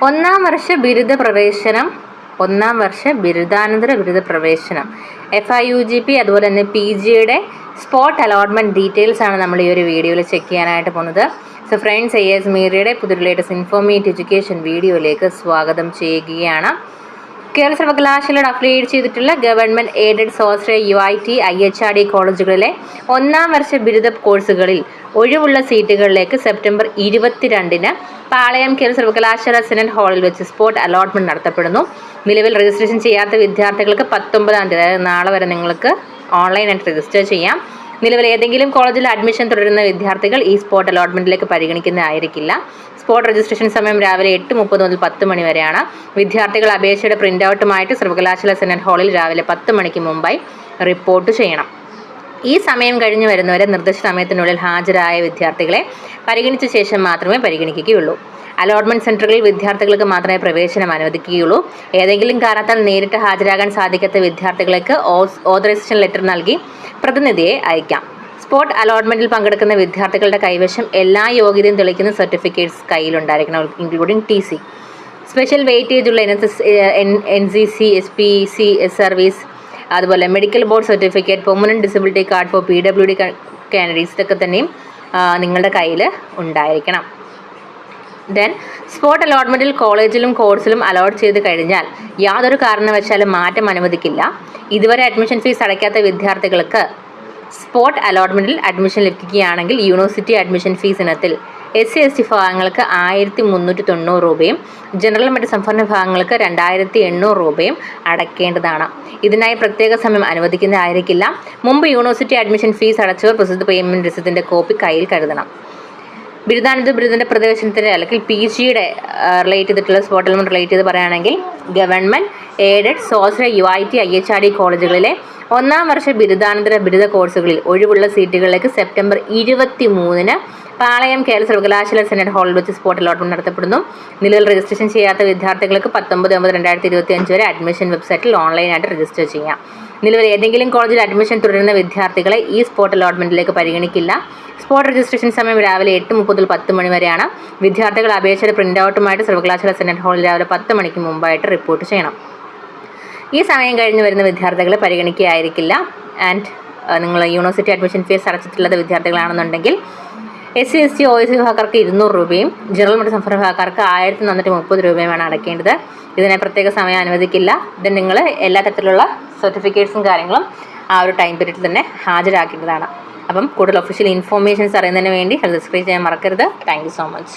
ഒന്നാം വർഷ ബിരുദ പ്രവേശനം, ഒന്നാം വർഷ ബിരുദാനന്തര ബിരുദ പ്രവേശനം, FIUGP അതുപോലെ തന്നെ PGയുടെ സ്പോട്ട് അലോട്ട്മെൻറ്റ് ഡീറ്റെയിൽസ് ആണ് നമ്മൾ ഈ ഒരു വീഡിയോയിൽ ചെക്ക് ചെയ്യാനായിട്ട് പോകുന്നത്. സോ ഫ്രണ്ട്സ്, AS മീഡിയയുടെ പുതിയ ലേറ്റസ്റ്റ് ഇൻഫോർമേറ്റീവ് എഡ്യൂക്കേഷൻ വീഡിയോയിലേക്ക് സ്വാഗതം ചെയ്യുകയാണ്. കേരള സർവകലാശാലയോട് അഫിലിയേറ്റ് ചെയ്തിട്ടുള്ള ഗവൺമെൻറ് എയ്ഡഡ് സ്വാശ്രയ UIT IHRD കോളേജുകളിലെ ഒന്നാം വർഷ ബിരുദ കോഴ്സുകളിൽ ഒഴിവുള്ള സീറ്റുകളിലേക്ക് സെപ്റ്റംബർ 22-ന് പാളയം കേരള സർവകലാശാല സെനറ്റ് ഹാളിൽ വെച്ച് സ്പോട്ട് അലോട്ട്മെൻറ്റ് നടത്തപ്പെടുന്നു. നിലവിൽ രജിസ്ട്രേഷൻ ചെയ്യാത്ത വിദ്യാർത്ഥികൾക്ക് 19-ാം തീയതി, അതായത് നാളെ വരെ നിങ്ങൾക്ക് ഓൺലൈനായിട്ട് രജിസ്റ്റർ ചെയ്യാം. നിലവിൽ ഏതെങ്കിലും കോളേജിൽ അഡ്മിഷൻ തുടരുന്ന വിദ്യാർത്ഥികൾ ഈ സ്പോട്ട് അലോട്ട്മെൻറ്റിലേക്ക് പരിഗണിക്കുന്നതായിരിക്കില്ല. സ്പോട്ട് രജിസ്ട്രേഷൻ സമയം രാവിലെ 8:30 മുതൽ 10 മണി വരെയാണ്. വിദ്യാർത്ഥികൾ അപേക്ഷയുടെ പ്രിൻ്റ് ഔട്ടുമായിട്ട് സർവകലാശാല സെനറ്റ് ഹാളിൽ രാവിലെ 10 മണിക്ക് മുമ്പായി റിപ്പോർട്ട് ചെയ്യണം. ഈ സമയം കഴിഞ്ഞ് വരുന്നവരെ നിർദ്ദിഷ്ട സമയത്തിനുള്ളിൽ ഹാജരായ വിദ്യാർത്ഥികളെ പരിഗണിച്ച ശേഷം മാത്രമേ പരിഗണിക്കുകയുള്ളൂ. അലോട്ട്മെൻറ്റ് സെൻറ്ററുകളിൽ വിദ്യാർത്ഥികൾക്ക് മാത്രമേ പ്രവേശനം അനുവദിക്കുകയുള്ളൂ. ഏതെങ്കിലും കാരണത്താൽ നേരിട്ട് ഹാജരാകാൻ സാധിക്കാത്ത വിദ്യാർത്ഥികൾക്ക് ഓതറൈസേഷൻ ലെറ്റർ നൽകി പ്രതിനിധിയെ അയക്കാം. സ്പോട്ട് അലോട്ട്മെൻറ്റിൽ പങ്കെടുക്കുന്ന വിദ്യാർത്ഥികളുടെ കൈവശം എല്ലാ യോഗ്യതയും തെളിയിക്കുന്ന സർട്ടിഫിക്കറ്റ്സ് കയ്യിലുണ്ടായിരിക്കണം, ഇൻക്ലൂഡിംഗ് TC. സ്പെഷ്യൽ വെയിറ്റേജ് ഉള്ള NCC, SPC, സർവീസ്, അതുപോലെ medical board certificate, permanent disability card for PWD candidates, ഇതൊക്കെ തന്നെയും നിങ്ങളുടെ കയ്യിൽ ഉണ്ടായിരിക്കണം. ദെൻ സ്പോട്ട് അലോട്ട്മെൻറ്റിൽ കോളേജിലും കോഴ്സിലും അലോട്ട് ചെയ്ത് കഴിഞ്ഞാൽ യാതൊരു കാരണവശാലും മാറ്റം അനുവദിക്കില്ല. ഇതുവരെ അഡ്മിഷൻ ഫീസ് അടയ്ക്കാത്ത വിദ്യാർത്ഥികൾക്ക് സ്പോട്ട് അലോട്ട്മെൻറ്റിൽ അഡ്മിഷൻ ലഭിക്കുകയാണെങ്കിൽ യൂണിവേഴ്സിറ്റി അഡ്മിഷൻ ഫീസ് ഇനത്തിൽ SC/ST വിഭാഗങ്ങൾക്ക് 1390 രൂപയും ജനറൽ മറ്റ് സംവരണ വിഭാഗങ്ങൾക്ക് 2800 രൂപയും അടയ്ക്കേണ്ടതാണ്. ഇതിനായി പ്രത്യേക സമയം അനുവദിക്കുന്നതായിരിക്കില്ല. മുമ്പ് യൂണിവേഴ്സിറ്റി അഡ്മിഷൻ ഫീസ് അടച്ചവർ പ്രസിദ്ധ പേയ്മെൻറ്റ് രസീതിൻ്റെ കോപ്പി കയ്യിൽ കരുതണം. ബിരുദാനന്തര ബിരുദ പ്രവേശനത്തിൻ്റെ അല്ലെങ്കിൽ PGയുടെ റിലേറ്റ് ചെയ്തിട്ടുള്ള സ്പോട്ട് അലോട്ട്മെൻറ്റ് റിലേറ്റ് ചെയ്ത് പറയുകയാണെങ്കിൽ ഗവൺമെൻറ് എയ്ഡഡ് സ്വാശ്രയ UIT IHRD കോളേജുകളിലെ ഒന്നാം വർഷ ബിരുദാനന്തര ബിരുദ കോഴ്സുകളിൽ ഒഴിവുള്ള സീറ്റുകളിലേക്ക് സെപ്റ്റംബർ 23-ന് പാളയം കേരള സർവകലാശാല സെനറ്റ് ഹാളിൽ വെച്ച് സ്പോട്ട് അലോട്ട്മെൻറ്റ് നടത്തപ്പെടുന്നു. നിലവിൽ രജിസ്ട്രേഷൻ ചെയ്യാത്ത വിദ്യാർത്ഥികൾക്ക് 19/9/2025 വരെ അഡ്മിഷൻ വെബ്സൈറ്റിൽ ഓൺലൈനായിട്ട് രജിസ്റ്റർ ചെയ്യാം. നിലവിൽ ഏതെങ്കിലും കോളേജിൽ അഡ്മിഷൻ തുടരുന്ന വിദ്യാർത്ഥികളെ ഈ സ്പോട്ട് അലോട്ട്മെൻറ്റിലേക്ക് പരിഗണിക്കില്ല. സ്പോട്ട് രജിസ്ട്രേഷൻ സമയം രാവിലെ 8 മുതൽ 10 മണി വരെയാണ്. വിദ്യാർത്ഥികൾ അപേക്ഷയുടെ പ്രിൻ്റ് ഔട്ടുമായിട്ട് സർവകലാശാല സെനറ്റ് ഹാളിൽ രാവിലെ 10 മണിക്ക് മുമ്പായിട്ട് റിപ്പോർട്ട് ചെയ്യണം. ഈ സമയം കഴിഞ്ഞ് വരുന്ന വിദ്യാർത്ഥികളെ പരിഗണിക്കുകയായിരിക്കില്ല. ആൻഡ് നിങ്ങൾ യൂണിവേഴ്സിറ്റി അഡ്മിഷൻ ഫീസ് അടച്ചിട്ടുള്ള വിദ്യാർത്ഥികളാണെന്നുണ്ടെങ്കിൽ SC/ST OBC വിഭാഗക്കാർക്ക് 200 രൂപയും ജനറൽ മറ്റ് സംവരണ വിഭാഗക്കാർക്ക് 1430 രൂപയുമാണ് അടയ്ക്കേണ്ടത്. ഇതിനായി പ്രത്യേക സമയം അനുവദിക്കില്ല. ഇത് നിങ്ങൾ എല്ലാ തരത്തിലുള്ള സർട്ടിഫിക്കറ്റ്സും കാര്യങ്ങളും ആ ഒരു ടൈം പീരീഡിൽ തന്നെ ഹാജരാക്കേണ്ടതാണ്. അപ്പം കൂടുതൽ ഒഫീഷ്യൽ ഇൻഫോർമേഷൻസ് അറിയുന്നതിന് വേണ്ടി സബ്സ്ക്രൈബ് ചെയ്യാൻ മറക്കരുത്. Thank you so much.